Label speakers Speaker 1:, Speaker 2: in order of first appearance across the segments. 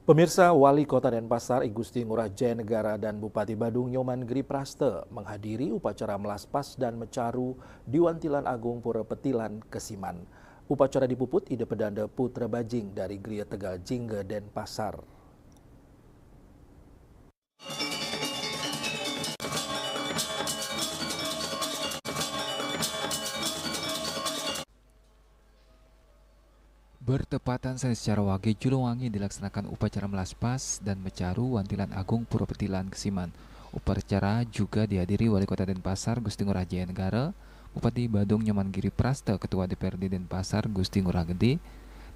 Speaker 1: Pemirsa, Wali Kota Denpasar I Gusti Ngurah Jayanegara dan Bupati Badung Nyoman Giri Praste menghadiri upacara melaspas dan mecaru di Wantilan Agung Pura Petilan, Kesiman. Upacara dipuput Ide Pedanda Putra Bajing dari Gria Tegal Jingge Denpasar.
Speaker 2: Bertepatan secara wage Juluwangi dilaksanakan upacara melaspas dan mecaru Wantilan Agung Pura Petilan, Kesiman. Upacara juga dihadiri Wali Kota Denpasar Gusti Ngurah Jayanegara, Bupati Badung Nyoman Giri Praste, Ketua DPRD Denpasar Gusti Ngurah Gede,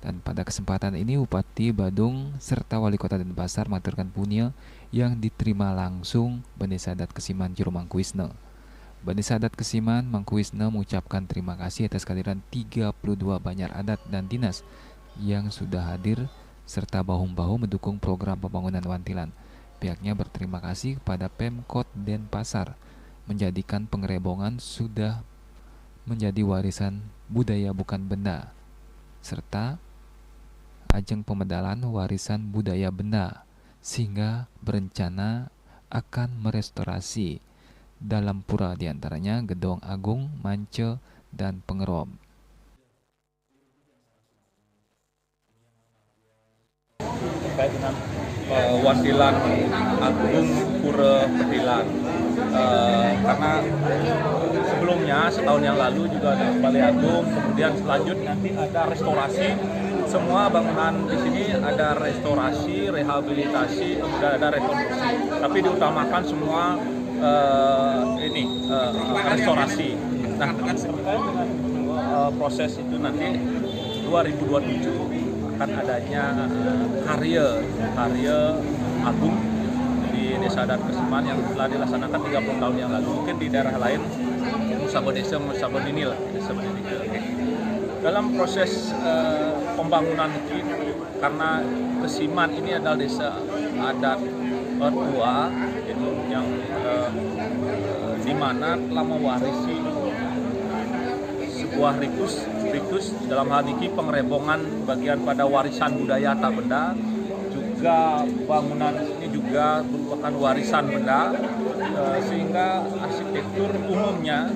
Speaker 2: dan pada kesempatan ini Bupati Badung serta Wali Kota Denpasar maturkan punya yang diterima langsung Bani Sadat Kesiman Juru Mangkuwisna. Bani Sadat Kesiman Mangkuwisna mengucapkan terima kasih atas kehadiran 32 Banjar Adat dan Dinas yang sudah hadir serta bahu-bahu mendukung program pembangunan Wantilan. Pihaknya berterima kasih kepada Pemkot Denpasar menjadikan pengerebongan sudah menjadi warisan budaya bukan benda, serta ajang pemedalan warisan budaya benda, sehingga berencana akan merestorasi dalam pura diantaranya Gedong Agung, Mance, dan Pengerom.
Speaker 3: Terkait dengan Wantilan Agung Pura Petilan, karena sebelumnya setahun yang lalu juga ada Balai Agung, kemudian selanjutnya nanti ada restorasi. Semua bangunan di sini ada restorasi, rehabilitasi, kemudian ada rekonstruksi. Tapi diutamakan semua restorasi. Nah, terkait dengan proses itu nanti 2027 akan adanya karya agung di Desa Adat Kesiman yang telah dilaksanakan 30 tahun yang lalu. Mungkin di daerah lain Sabodini lah, Sabodini. Dalam proses pembangunan ini, karena Kesiman ini adalah desa adat tua yang di mana telah mewarisi sebuah ritus dalam hal ini pengerebongan bagian pada warisan budaya tak benda, juga bangunan ini juga merupakan warisan benda, sehingga arsitektur umumnya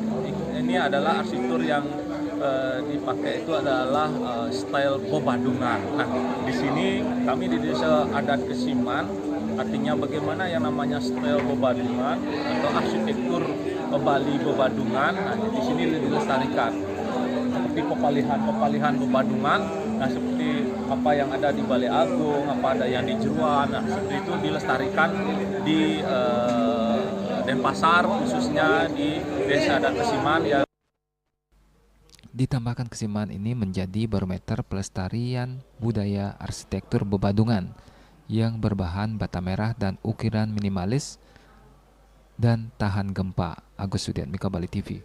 Speaker 3: ini adalah arsitektur yang dipakai itu adalah style bebadungan. Nah, di sini kami di Desa Adat Kesiman, artinya bagaimana yang namanya style bebadungan atau arsitektur Bali bebadungan, nah di sini dilestarikan seperti pepalihan bebadungan, nah seperti apa yang ada di Balai Agung, apa ada yang di Jeruan, nah seperti itu dilestarikan di Denpasar, khususnya di Desa Adat Kesiman ya.
Speaker 2: Ditambahkan Kesiman ini menjadi barometer pelestarian budaya arsitektur bebadungan yang berbahan bata merah dan ukiran minimalis dan tahan gempa. Agus Sudiatmika, Bali TV.